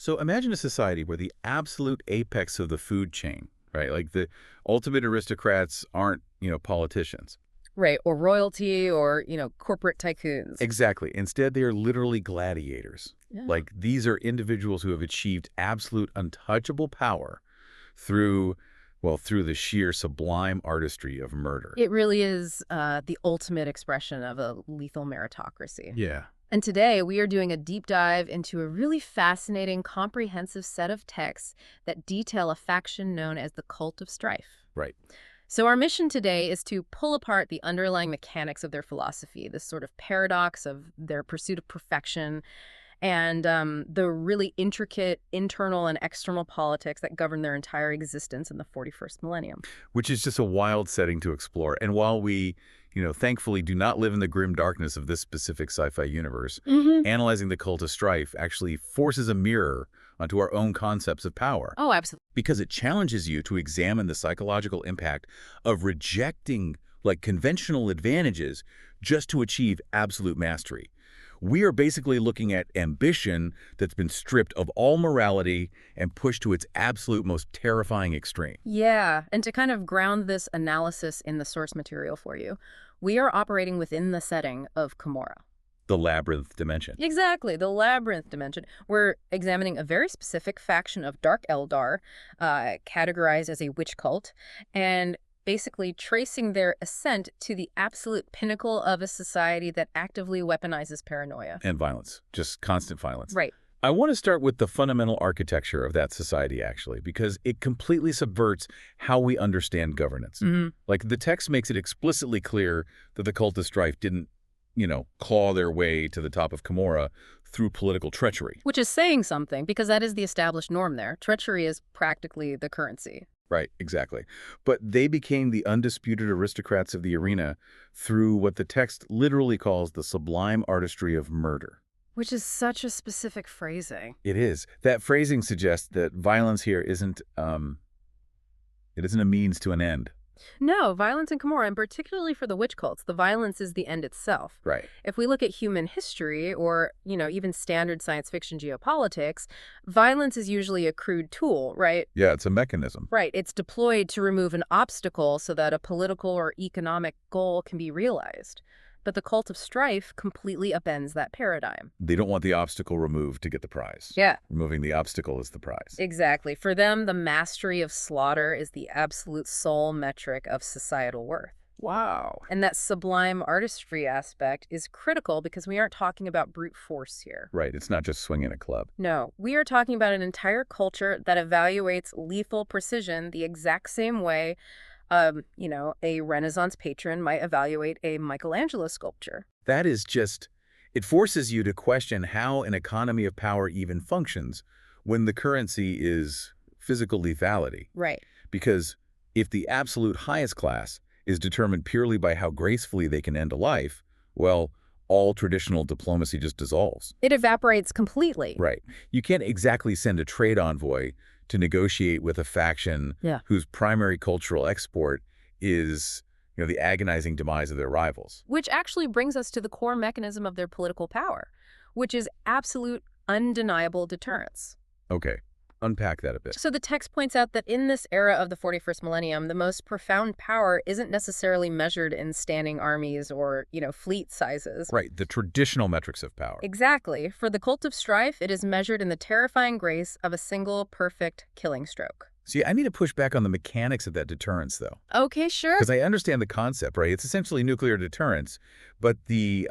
So imagine a society where the absolute apex of the food chain, right? Like the ultimate aristocrats aren't, politicians. Right, or royalty or, corporate tycoons. Exactly. Instead, they are literally gladiators. Yeah. Like these are individuals who have achieved absolute untouchable power through, through the sheer sublime artistry of murder. It really is the ultimate expression of a lethal meritocracy. Yeah. And today we are doing a deep dive into a really fascinating, comprehensive set of texts that detail a faction known as the Cult of Strife. Right. So our mission today is to pull apart the underlying mechanics of their philosophy, this sort of paradox of their pursuit of perfection, and the really intricate internal and external politics that govern their entire existence in the 41st millennium. Which is just a wild setting to explore. And while we, thankfully do not live in the grim darkness of this specific sci-fi universe, analyzing the Cult of Strife actually forces a mirror onto our own concepts of power. Oh, absolutely. Because it challenges you to examine the psychological impact of rejecting conventional advantages just to achieve absolute mastery. We are basically looking at ambition that's been stripped of all morality and pushed to its absolute most terrifying extreme. Yeah, and to kind of ground this analysis in the source material for you, we are operating within the setting of Cumorah. The labyrinth dimension. Exactly, the labyrinth dimension. We're examining a very specific faction of Dark Eldar, categorized as a witch cult, and basically tracing their ascent to the absolute pinnacle of a society that actively weaponizes paranoia. And violence. Just constant violence. Right. I want to start with the fundamental architecture of that society, actually, because it completely subverts how we understand governance. Like, the text makes it explicitly clear that the Cult of Strife didn't, claw their way to the top of Cumorah through political treachery. Which is saying something, because that is the established norm there. Treachery is practically the currency. Right, exactly. But they became the undisputed aristocrats of the arena through what the text literally calls the sublime artistry of murder. Which is such a specific phrasing. It is. That phrasing suggests that violence here isn't a means to an end. No, violence in Cumorah, and particularly for the witch cults, the violence is the end itself. Right. If we look at human history or, even standard science fiction geopolitics, violence is usually a crude tool, right? Yeah, it's a mechanism. Right. It's deployed to remove an obstacle so that a political or economic goal can be realized. But the Cult of Strife completely upends that paradigm. They don't want the obstacle removed to get the prize. Yeah. Removing the obstacle is the prize. Exactly. For them, the mastery of slaughter is the absolute sole metric of societal worth. Wow. And that sublime artistry aspect is critical because we aren't talking about brute force here. Right. It's not just swinging a club. No, we are talking about an entire culture that evaluates lethal precision the exact same way a Renaissance patron might evaluate a Michelangelo sculpture. That is just, it forces you to question how an economy of power even functions when the currency is physical lethality. Right. Because if the absolute highest class is determined purely by how gracefully they can end a life, well, all traditional diplomacy just dissolves. It evaporates completely. Right. You can't exactly send a trade envoy to negotiate with a faction whose primary cultural export is, the agonizing demise of their rivals. Which actually brings us to the core mechanism of their political power, which is absolute, undeniable deterrence. Okay. Unpack that a bit. So the text points out that in this era of the 41st millennium, the most profound power isn't necessarily measured in standing armies or, fleet sizes. Right, the traditional metrics of power. Exactly. For the Cult of Strife, it is measured in the terrifying grace of a single perfect killing stroke. See, I need to push back on the mechanics of that deterrence, though. Okay, sure. Because I understand the concept, right? It's essentially nuclear deterrence, but the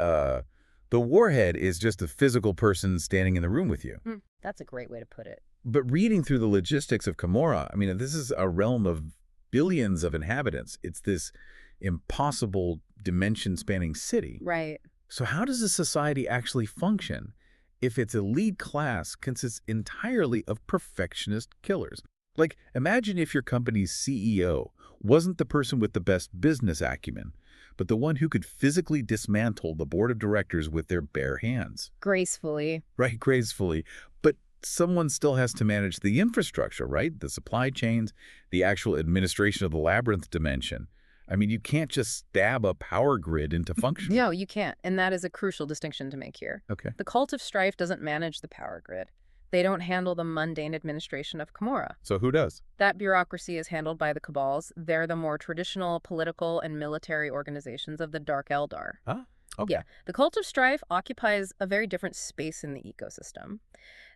warhead is just a physical person standing in the room with you. That's a great way to put it. But reading through the logistics of Cumorah, this is a realm of billions of inhabitants. It's this impossible dimension-spanning city. Right. So how does a society actually function if its elite class consists entirely of perfectionist killers? Like, imagine if your company's CEO wasn't the person with the best business acumen, but the one who could physically dismantle the board of directors with their bare hands. Gracefully. Right, gracefully. But someone still has to manage the infrastructure, right? The supply chains, the actual administration of the labyrinth dimension. You can't just stab a power grid into function. No, you can't. And that is a crucial distinction to make here. Okay. The Cult of Strife doesn't manage the power grid. They don't handle the mundane administration of Camorra. So who does? That bureaucracy is handled by the cabals. They're the more traditional political and military organizations of the Dark Eldar. Huh? Okay. Yeah, the Cult of Strife occupies a very different space in the ecosystem.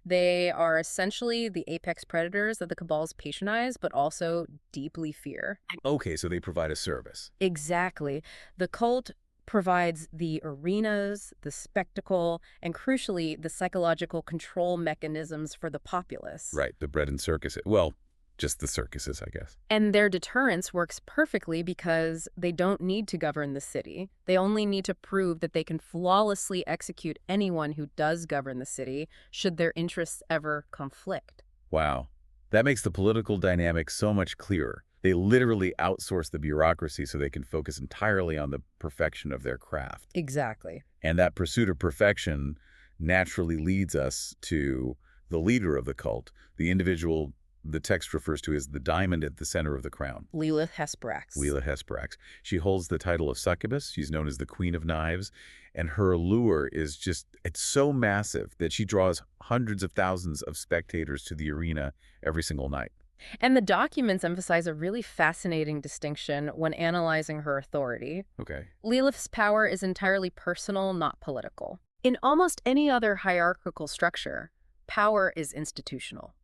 They are essentially the apex predators that the cabals patronize, but also deeply fear. Okay, so they provide a service. Exactly. The cult provides the arenas, the spectacle, and crucially, the psychological control mechanisms for the populace. Right, the bread and circus. Well, just the circuses, I guess. And their deterrence works perfectly because they don't need to govern the city. They only need to prove that they can flawlessly execute anyone who does govern the city should their interests ever conflict. Wow. That makes the political dynamic so much clearer. They literally outsource the bureaucracy so they can focus entirely on the perfection of their craft. Exactly. And that pursuit of perfection naturally leads us to the leader of the cult, the individual the text refers to as the diamond at the center of the crown. Lilith Hesperax. Lilith Hesperax. She holds the title of succubus. She's known as the Queen of Knives. And her allure is just, it's so massive that she draws hundreds of thousands of spectators to the arena every single night. And the documents emphasize a really fascinating distinction when analyzing her authority. Okay. Lilith's power is entirely personal, not political. In almost any other hierarchical structure, power is institutional.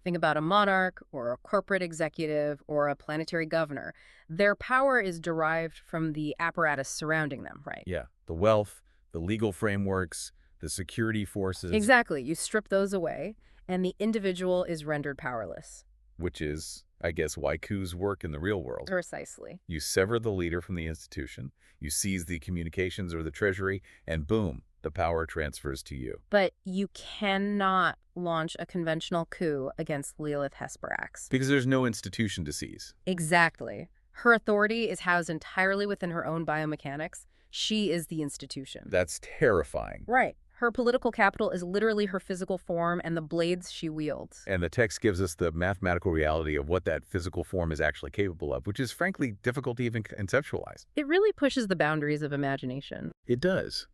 Think about a monarch or a corporate executive or a planetary governor. Their power is derived from the apparatus surrounding them, right? Yeah. The wealth, the legal frameworks, the security forces. Exactly. You strip those away, and the individual is rendered powerless. Which is, I guess, why coups work in the real world. Precisely. You sever the leader from the institution, you seize the communications or the treasury, and boom, the power transfers to you. But you cannot launch a conventional coup against Lilith Hesperax. Because there's no institution to seize. Exactly. Her authority is housed entirely within her own biomechanics. She is the institution. That's terrifying. Right. Her political capital is literally her physical form and the blades she wields. And the text gives us the mathematical reality of what that physical form is actually capable of, which is frankly difficult to even conceptualize. It really pushes the boundaries of imagination. It does.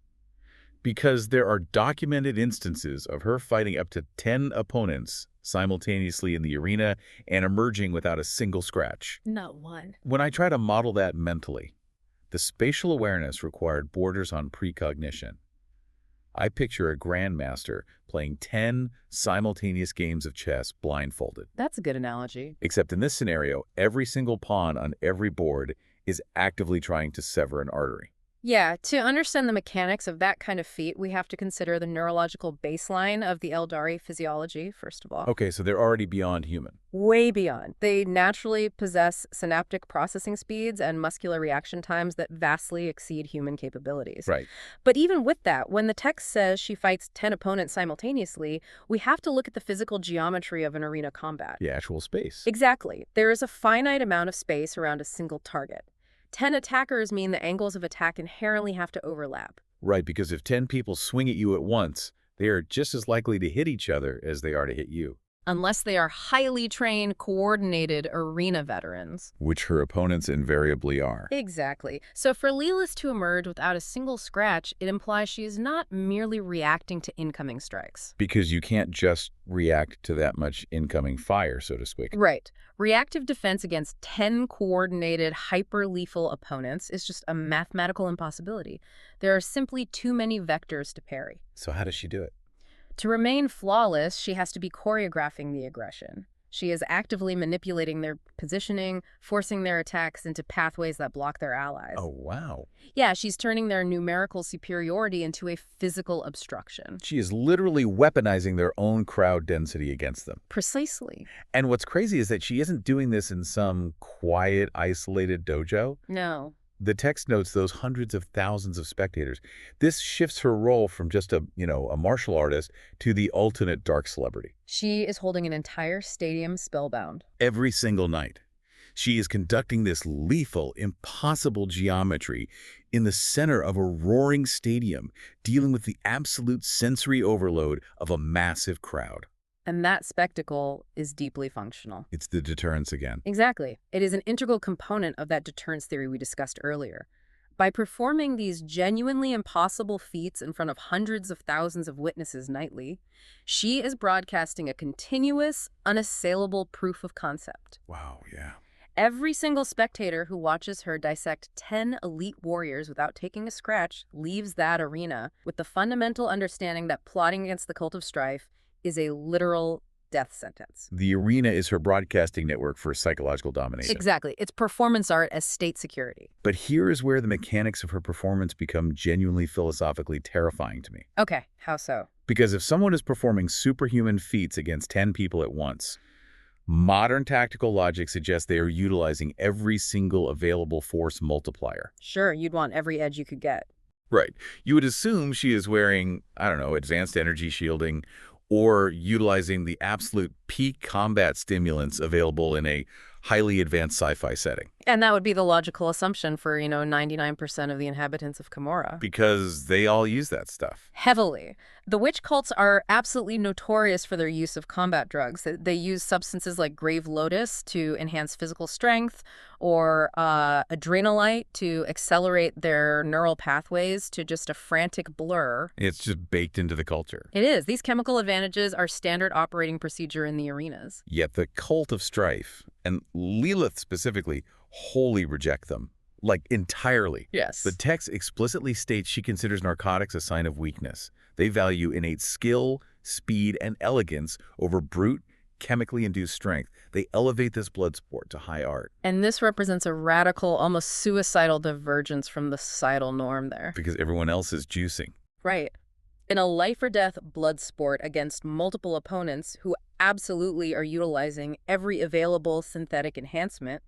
Because there are documented instances of her fighting up to 10 opponents simultaneously in the arena and emerging without a single scratch. Not one. When I try to model that mentally, the spatial awareness required borders on precognition. I picture a grandmaster playing 10 simultaneous games of chess blindfolded. That's a good analogy. Except in this scenario, every single pawn on every board is actively trying to sever an artery. Yeah, to understand the mechanics of that kind of feat, we have to consider the neurological baseline of the Eldari physiology, first of all. Okay, so they're already beyond human. Way beyond. They naturally possess synaptic processing speeds and muscular reaction times that vastly exceed human capabilities. Right. But even with that, when the text says she fights 10 opponents simultaneously, we have to look at the physical geometry of an arena combat. The actual space. Exactly. There is a finite amount of space around a single target. 10 attackers mean the angles of attack inherently have to overlap. Right, because if 10 people swing at you at once, they are just as likely to hit each other as they are to hit you. Unless they are highly trained, coordinated arena veterans. Which her opponents invariably are. Exactly. So for Lilith to emerge without a single scratch, it implies she is not merely reacting to incoming strikes. Because you can't just react to that much incoming fire, so to speak. Right. Reactive defense against 10 coordinated, hyper-lethal opponents is just a mathematical impossibility. There are simply too many vectors to parry. So how does she do it? To remain flawless, she has to be choreographing the aggression. She is actively manipulating their positioning, forcing their attacks into pathways that block their allies. Oh, wow. Yeah, she's turning their numerical superiority into a physical obstruction. She is literally weaponizing their own crowd density against them. Precisely. And what's crazy is that she isn't doing this in some quiet, isolated dojo. No. The text notes those hundreds of thousands of spectators. This shifts her role from just a martial artist to the ultimate dark celebrity. She is holding an entire stadium spellbound. Every single night, she is conducting this lethal, impossible geometry in the center of a roaring stadium, dealing with the absolute sensory overload of a massive crowd. And that spectacle is deeply functional. It's the deterrence again. Exactly. It is an integral component of that deterrence theory we discussed earlier. By performing these genuinely impossible feats in front of hundreds of thousands of witnesses nightly, she is broadcasting a continuous, unassailable proof of concept. Wow, yeah. Every single spectator who watches her dissect 10 elite warriors without taking a scratch leaves that arena with the fundamental understanding that plotting against the cult of strife is a literal death sentence. The arena is her broadcasting network for psychological domination. Exactly. It's performance art as state security. But here is where the mechanics of her performance become genuinely philosophically terrifying to me. Okay, how so? Because if someone is performing superhuman feats against 10 people at once, modern tactical logic suggests they are utilizing every single available force multiplier. Sure, you'd want every edge you could get. Right. You would assume she is wearing, I don't know, advanced energy shielding or utilizing the absolute peak combat stimulants available in a highly advanced sci-fi setting. And that would be the logical assumption for, 99% of the inhabitants of Camorra. Because they all use that stuff. Heavily. The witch cults are absolutely notorious for their use of combat drugs. They use substances like grave lotus to enhance physical strength or adrenalite to accelerate their neural pathways to just a frantic blur. It's just baked into the culture. It is. These chemical advantages are standard operating procedure in the arenas. Yet the cult of strife, and Lilith specifically, wholly reject them. Like, entirely. Yes. The text explicitly states she considers narcotics a sign of weakness. They value innate skill, speed, and elegance over brute, chemically induced strength. They elevate this blood sport to high art. And this represents a radical, almost suicidal divergence from the societal norm there. Because everyone else is juicing. Right. In a life-or-death blood sport against multiple opponents who absolutely are utilizing every available synthetic enhancement,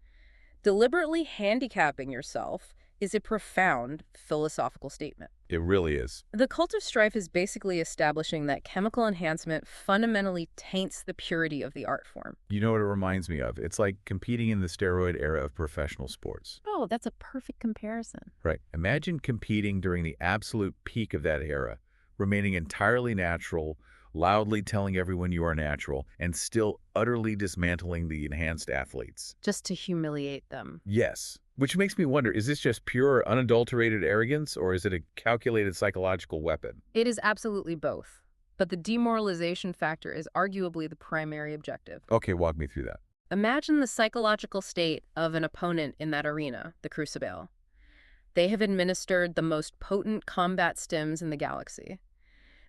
deliberately handicapping yourself is a profound philosophical statement. It really is. The cult of strife is basically establishing that chemical enhancement fundamentally taints the purity of the art form. You know what it reminds me of? It's like competing in the steroid era of professional sports. Oh, that's a perfect comparison. Right. Imagine competing during the absolute peak of that era, remaining entirely natural, loudly telling everyone you are natural, and still utterly dismantling the enhanced athletes. Just to humiliate them. Yes. Which makes me wonder, is this just pure, unadulterated arrogance, or is it a calculated psychological weapon? It is absolutely both. But the demoralization factor is arguably the primary objective. Okay, walk me through that. Imagine the psychological state of an opponent in that arena, the Crucible. They have administered the most potent combat stims in the galaxy.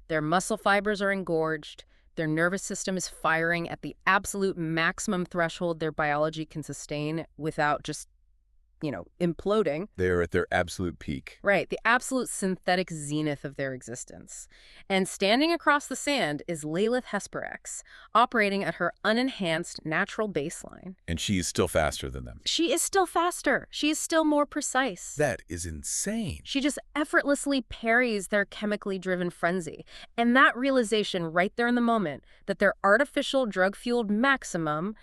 Their muscle fibers are engorged. Their nervous system is firing at the absolute maximum threshold their biology can sustain without just, imploding. They're at their absolute peak. Right, the absolute synthetic zenith of their existence. And standing across the sand is Lilith Hesperex, operating at her unenhanced natural baseline. And she is still faster than them. She is still faster. She is still more precise. That is insane. She just effortlessly parries their chemically driven frenzy. And that realization right there in the moment that their artificial drug-fueled maximum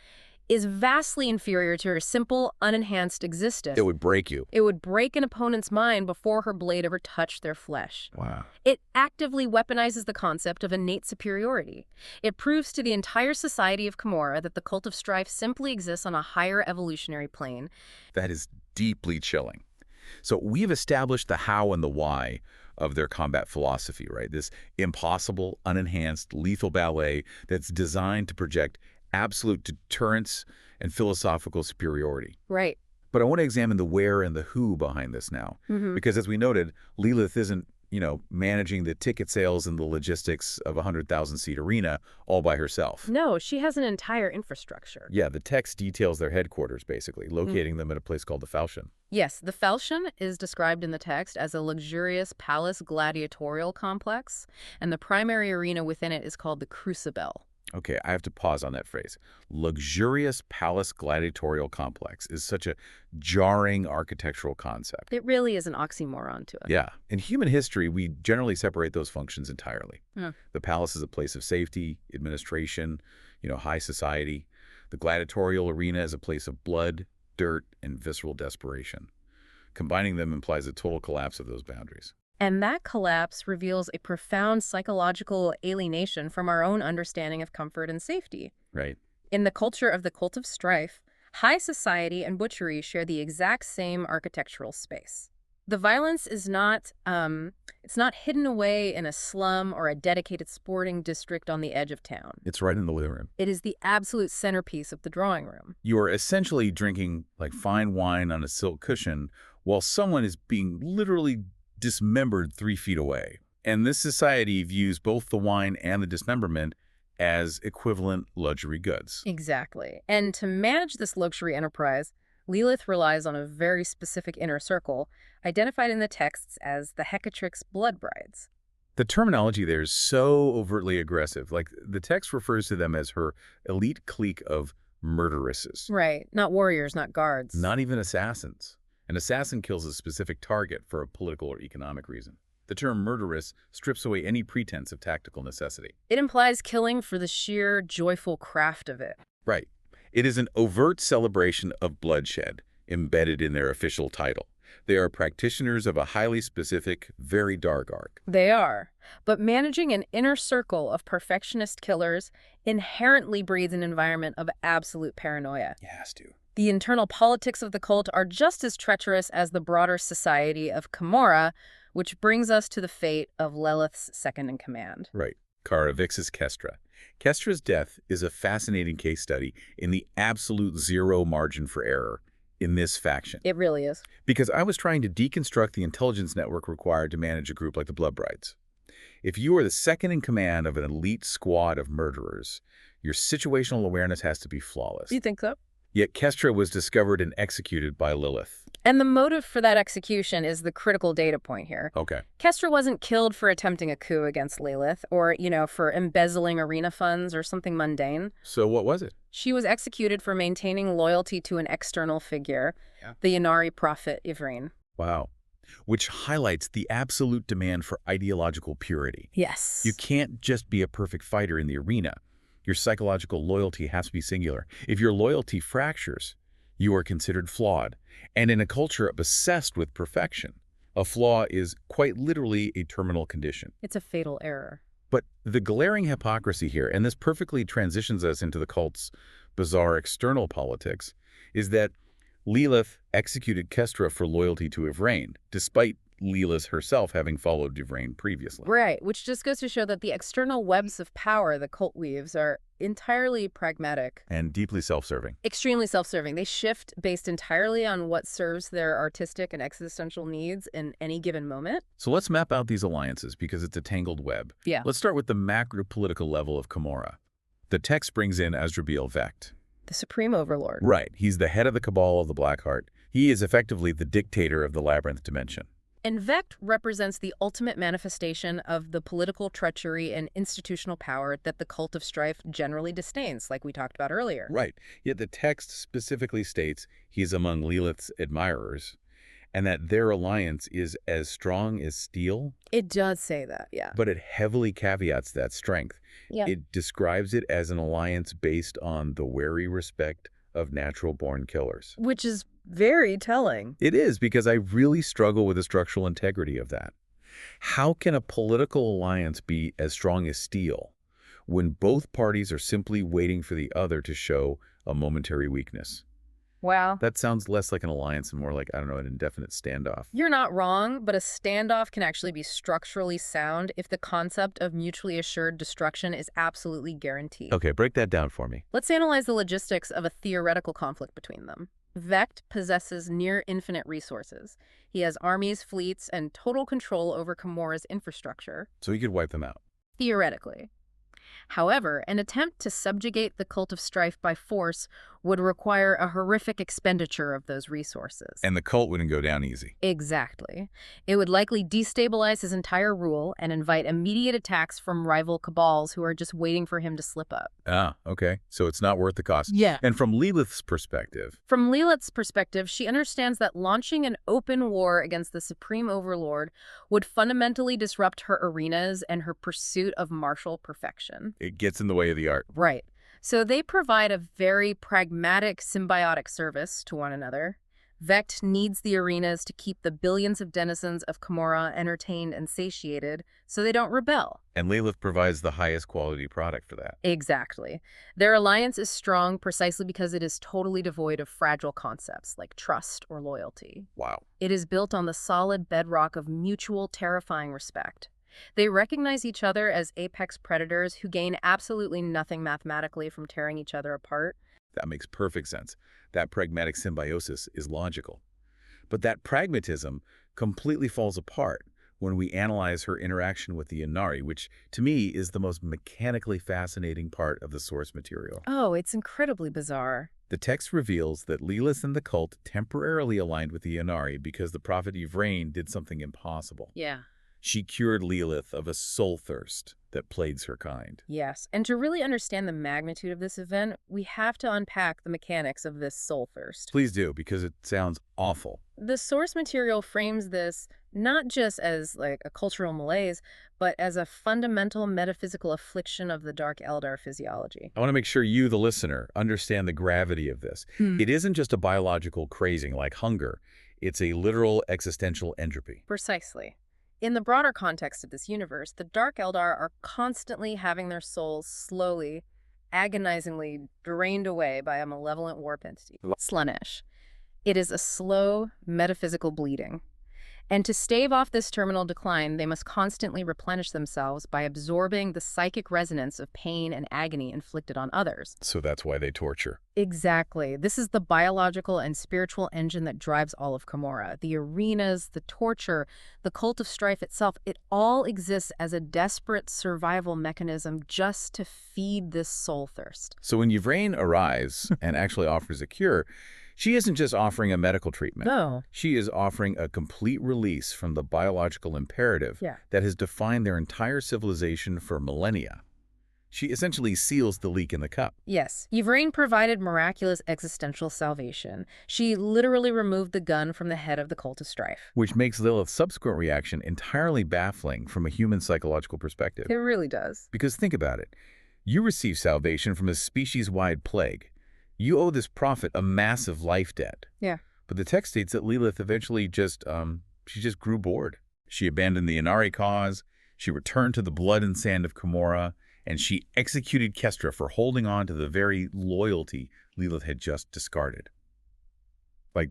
is vastly inferior to her simple, unenhanced existence. It would break you. It would break an opponent's mind before her blade ever touched their flesh. Wow. It actively weaponizes the concept of innate superiority. It proves to the entire society of Camorra that the cult of strife simply exists on a higher evolutionary plane. That is deeply chilling. So we've established the how and the why of their combat philosophy, right? This impossible, unenhanced, lethal ballet that's designed to project absolute deterrence and philosophical superiority. Right. But I want to examine the where and the who behind this now. Because as we noted, Lilith isn't, managing the ticket sales and the logistics of a 100,000-seat arena all by herself. No, she has an entire infrastructure. Yeah, the text details their headquarters, basically, locating them at a place called the Falchion. Yes, the Falchion is described in the text as a luxurious palace gladiatorial complex, and the primary arena within it is called the Crucible. Okay, I have to pause on that phrase. Luxurious palace gladiatorial complex is such a jarring architectural concept. It really is an oxymoron to us. Yeah. In human history, we generally separate those functions entirely. Hmm. The palace is a place of safety, administration, high society. The gladiatorial arena is a place of blood, dirt, and visceral desperation. Combining them implies a total collapse of those boundaries. And that collapse reveals a profound psychological alienation from our own understanding of comfort and safety. Right. In the culture of the cult of strife, high society and butchery share the exact same architectural space. The violence is not, it's not hidden away in a slum or a dedicated sporting district on the edge of town. It's right in the living room. It is the absolute centerpiece of the drawing room. You are essentially drinking like fine wine on a silk cushion while someone is being literally dismembered 3 feet away. And this society views both the wine and the dismemberment as equivalent luxury goods. Exactly. And to manage this luxury enterprise, Lilith relies on a very specific inner circle, identified in the texts as the Hecatrix blood brides. The terminology there is so overtly aggressive. Like, the text refers to them as her elite clique of murderesses. Right. Not warriors, not guards. Not even assassins. An assassin kills a specific target for a political or economic reason. The term murderess strips away any pretense of tactical necessity. It implies killing for the sheer joyful craft of it. Right. It is an overt celebration of bloodshed embedded in their official title. They are practitioners of a highly specific, very dark art. They are. But managing an inner circle of perfectionist killers inherently breeds an environment of absolute paranoia. It has to. The internal politics of the cult are just as treacherous as the broader society of Camorra, which brings us to the fate of Lilith's second-in-command. Right. Cara Vix's Kestra. Kestra's death is a fascinating case study in the absolute zero margin for error in this faction. It really is. Because I was trying to deconstruct the intelligence network required to manage a group like the Blood Brides. If you are the second in command of an elite squad of murderers, your situational awareness has to be flawless. You think so? Yet Kestra was discovered and executed by Lilith. And the motive for that execution is the critical data point here. Okay. Kestra wasn't killed for attempting a coup against Lilith or, for embezzling arena funds or something mundane. So what was it? She was executed for maintaining loyalty to an external figure, the Inari prophet Ivrain. Wow. Which highlights the absolute demand for ideological purity. Yes. You can't just be a perfect fighter in the arena. Your psychological loyalty has to be singular. If your loyalty fractures, you are considered flawed. And in a culture obsessed with perfection, a flaw is quite literally a terminal condition. It's a fatal error. But the glaring hypocrisy here, and this perfectly transitions us into the cult's bizarre external politics, is that Lilith executed Kestra for loyalty to Ivrain, despite Lilith herself having followed Ivrain previously. Right, which just goes to show that the external webs of power the cult weaves are entirely pragmatic. And deeply self-serving. Extremely self-serving. They shift based entirely on what serves their artistic and existential needs in any given moment. So let's map out these alliances, because it's a tangled web. Yeah. Let's start with the macro-political level of Camorra. The text brings in Asdrabeel Vecht. The Supreme Overlord. Right. He's the head of the Cabal of the Blackheart. He is effectively the dictator of the Labyrinth dimension. And Vecht represents the ultimate manifestation of the political treachery and institutional power that the Cult of Strife generally disdains, like we talked about earlier. Right. Yet the text specifically states he's among Lilith's admirers, and that their alliance is as strong as steel. It does say that, yeah. But it heavily caveats that strength. Yeah. It describes it as an alliance based on the wary respect of natural-born killers. Which is very telling. It is, because I really struggle with the structural integrity of that. How can a political alliance be as strong as steel when both parties are simply waiting for the other to show a momentary weakness? Wow. That sounds less like an alliance and more like, I don't know, an indefinite standoff. You're not wrong, but a standoff can actually be structurally sound if the concept of mutually assured destruction is absolutely guaranteed. Okay, break that down for me. Let's analyze the logistics of a theoretical conflict between them. Vecht possesses near-infinite resources. He has armies, fleets, and total control over Camorra's infrastructure. So he could wipe them out. Theoretically. However, an attempt to subjugate the Cult of Strife by force would require a horrific expenditure of those resources. And the cult wouldn't go down easy. Exactly. It would likely destabilize his entire rule and invite immediate attacks from rival cabals who are just waiting for him to slip up. Ah, okay. So it's not worth the cost. Yeah. And from Lilith's perspective... From Lilith's perspective, she understands that launching an open war against the Supreme Overlord would fundamentally disrupt her arenas and her pursuit of martial perfection. It gets in the way of the art. Right. So they provide a very pragmatic symbiotic service to one another. Vecht needs the arenas to keep the billions of denizens of Camorra entertained and satiated so they don't rebel. And Lilith provides the highest quality product for that. Exactly. Their alliance is strong precisely because it is totally devoid of fragile concepts like trust or loyalty. Wow. It is built on the solid bedrock of mutual terrifying respect. They recognize each other as apex predators who gain absolutely nothing mathematically from tearing each other apart. That makes perfect sense. That pragmatic symbiosis is logical. But that pragmatism completely falls apart when we analyze her interaction with the Inari, which, to me, is the most mechanically fascinating part of the source material. Oh, it's incredibly bizarre. The text reveals that Lilith and the cult temporarily aligned with the Inari because the prophet Yvraine did something impossible. Yeah. She cured Lilith of a soul thirst that plagues her kind. Yes, and to really understand the magnitude of this event, we have to unpack the mechanics of this soul thirst. Please do, because it sounds awful. The source material frames this not just as like a cultural malaise, but as a fundamental metaphysical affliction of the Dark Eldar physiology. I want to make sure you, the listener, understand the gravity of this. It isn't just a biological crazing like hunger. It's a literal existential entropy. Precisely. In the broader context of this universe, the Dark Eldar are constantly having their souls slowly, agonizingly drained away by a malevolent warp entity, Slaanesh. It is a slow, metaphysical bleeding. And to stave off this terminal decline, they must constantly replenish themselves by absorbing the psychic resonance of pain and agony inflicted on others. So that's why they torture. Exactly. This is the biological and spiritual engine that drives all of Camorra. The arenas, the torture, the cult of strife itself, it all exists as a desperate survival mechanism just to feed this soul thirst. So when Yvraine arrives and actually offers a cure, she isn't just offering a medical treatment. No. She is offering a complete release from the biological imperative that has defined their entire civilization for millennia. She essentially seals the leak in the cup. Yes. Yvraine provided miraculous existential salvation. She literally removed the gun from the head of the cult of strife. Which makes Lilith's subsequent reaction entirely baffling from a human psychological perspective. It really does. Because think about it. You receive salvation from a species-wide plague. You owe this prophet a massive life debt. Yeah. But the text states that Lilith eventually she just grew bored. She abandoned the Inari cause, she returned to the blood and sand of Camorra, and she executed Kestra for holding on to the very loyalty Lilith had just discarded.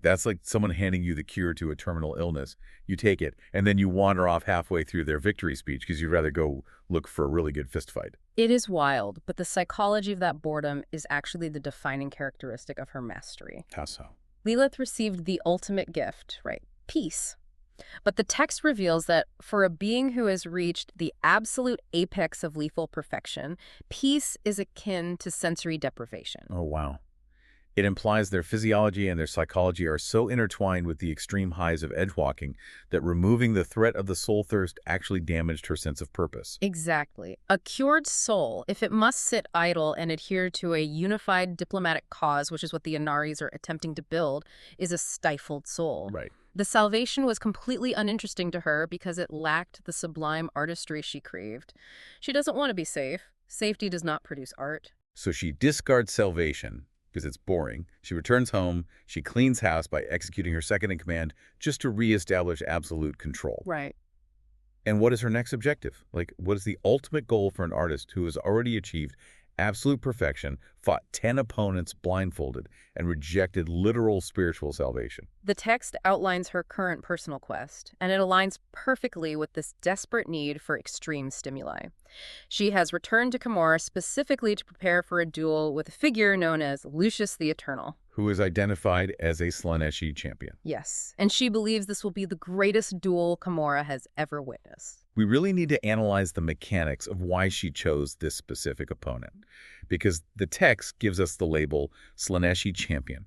That's like someone handing you the cure to a terminal illness. You take it, and then you wander off halfway through their victory speech because you'd rather go look for a really good fistfight. It is wild, but the psychology of that boredom is actually the defining characteristic of her mastery. How so? Lilith received the ultimate gift, right? Peace. But the text reveals that for a being who has reached the absolute apex of lethal perfection, peace is akin to sensory deprivation. Oh, wow. It implies their physiology and their psychology are so intertwined with the extreme highs of edgewalking that removing the threat of the soul thirst actually damaged her sense of purpose. Exactly. A cured soul, if it must sit idle and adhere to a unified diplomatic cause, which is what the Inaris are attempting to build, is a stifled soul. Right. The salvation was completely uninteresting to her because it lacked the sublime artistry she craved. She doesn't want to be safe. Safety does not produce art. So she discards salvation because it's boring. She returns home. She cleans house by executing her second-in-command just to reestablish absolute control. Right. And what is her next objective? What is the ultimate goal for an artist who has already achieved absolute perfection, fought 10 opponents blindfolded, and rejected literal spiritual salvation? The text outlines her current personal quest, and it aligns perfectly with this desperate need for extreme stimuli. She has returned to Camorra specifically to prepare for a duel with a figure known as Lucius the Eternal, who is identified as a Slaaneshi champion. Yes, and she believes this will be the greatest duel Camorra has ever witnessed. We really need to analyze the mechanics of why she chose this specific opponent, because the text gives us the label Slaaneshi champion.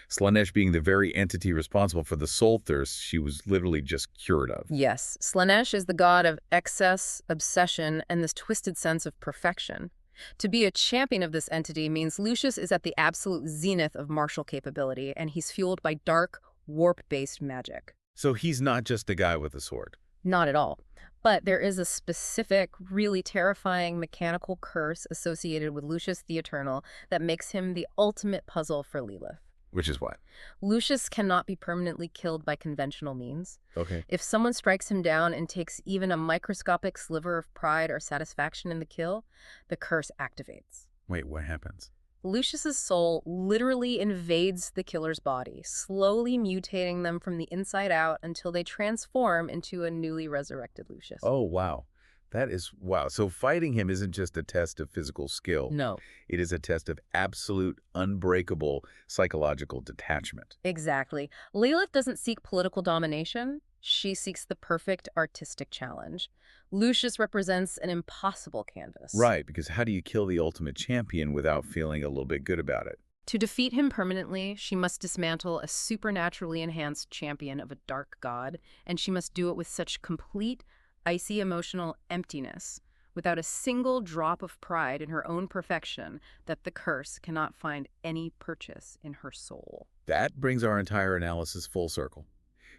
Slaanesh being the very entity responsible for the soul thirst she was literally just cured of. Yes, Slaanesh is the god of excess, obsession, and this twisted sense of perfection. To be a champion of this entity means Lucius is at the absolute zenith of martial capability, and he's fueled by dark, warp-based magic. So he's not just a guy with a sword. Not at all. But there is a specific, really terrifying mechanical curse associated with Lucius the Eternal that makes him the ultimate puzzle for Lilith. Which is what? Lucius cannot be permanently killed by conventional means. Okay. If someone strikes him down and takes even a microscopic sliver of pride or satisfaction in the kill, the curse activates. Wait, what happens? Lucius's soul literally invades the killer's body, slowly mutating them from the inside out until they transform into a newly resurrected Lucius. Oh, wow. That is, wow. So fighting him isn't just a test of physical skill. No. It is a test of absolute, unbreakable psychological detachment. Exactly. Lilith doesn't seek political domination. She seeks the perfect artistic challenge. Lucius represents an impossible canvas. Right, because how do you kill the ultimate champion without feeling a little bit good about it? To defeat him permanently, she must dismantle a supernaturally enhanced champion of a dark god, and she must do it with such complete, icy emotional emptiness, without a single drop of pride in her own perfection, that the curse cannot find any purchase in her soul. That brings our entire analysis full circle.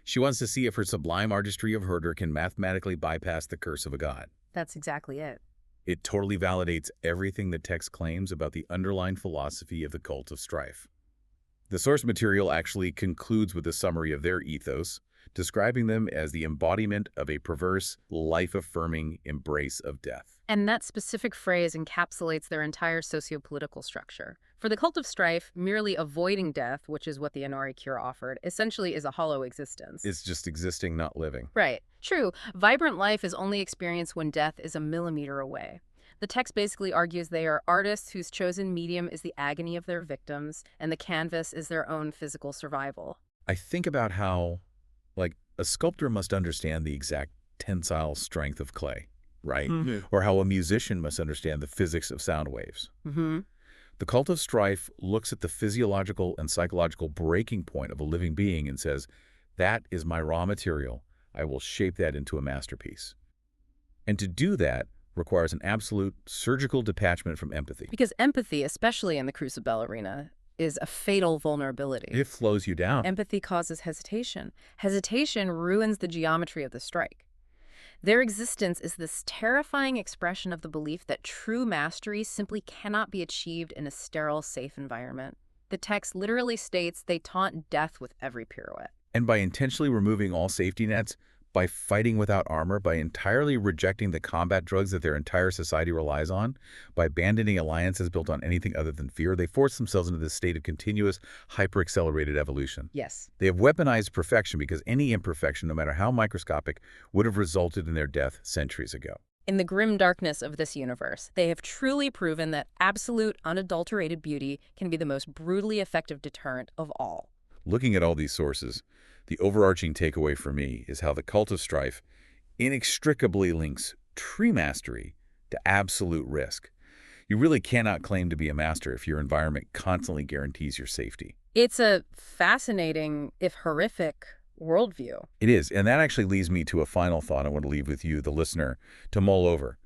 She wants to see if her sublime artistry of herder can mathematically bypass the curse of a god. That's exactly it. It totally validates everything the text claims about the underlying philosophy of the cult of strife. The source material actually concludes with a summary of their ethos, describing them as the embodiment of a perverse, life-affirming embrace of death. And that specific phrase encapsulates their entire socio-political structure. For the cult of strife, merely avoiding death, which is what the Inari cure offered, essentially is a hollow existence. It's just existing, not living. Right. True. Vibrant life is only experienced when death is a millimeter away. The text basically argues they are artists whose chosen medium is the agony of their victims, and the canvas is their own physical survival. I think about how, like, a sculptor must understand the exact tensile strength of clay, right? Mm-hmm. Or how a musician must understand the physics of sound waves. Mm-hmm. The cult of strife looks at the physiological and psychological breaking point of a living being and says, that is my raw material. I will shape that into a masterpiece. And to do that requires an absolute surgical detachment from empathy. Because empathy, especially in the Crucible arena, is a fatal vulnerability. It slows you down. Empathy causes hesitation. Hesitation ruins the geometry of the strike. Their existence is this terrifying expression of the belief that true mastery simply cannot be achieved in a sterile, safe environment. The text literally states they taunt death with every pirouette. And by intentionally removing all safety nets, by fighting without armor, by entirely rejecting the combat drugs that their entire society relies on, by abandoning alliances built on anything other than fear, they force themselves into this state of continuous, hyper-accelerated evolution. Yes. They have weaponized perfection because any imperfection, no matter how microscopic, would have resulted in their death centuries ago. In the grim darkness of this universe, they have truly proven that absolute, unadulterated beauty can be the most brutally effective deterrent of all. Looking at all these sources, the overarching takeaway for me is how the cult of strife inextricably links true mastery to absolute risk. You really cannot claim to be a master if your environment constantly guarantees your safety. It's a fascinating, if horrific, worldview. It is, and that actually leads me to a final thought I want to leave with you, the listener, to mull over.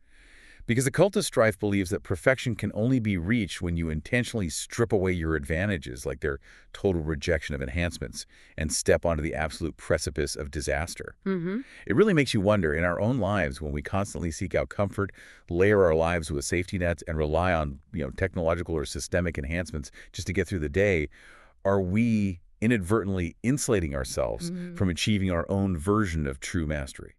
Because the cult of strife believes that perfection can only be reached when you intentionally strip away your advantages, like their total rejection of enhancements, and step onto the absolute precipice of disaster. Mm-hmm. It really makes you wonder, in our own lives, when we constantly seek out comfort, layer our lives with safety nets, and rely on technological or systemic enhancements just to get through the day, are we inadvertently insulating ourselves from achieving our own version of true mastery?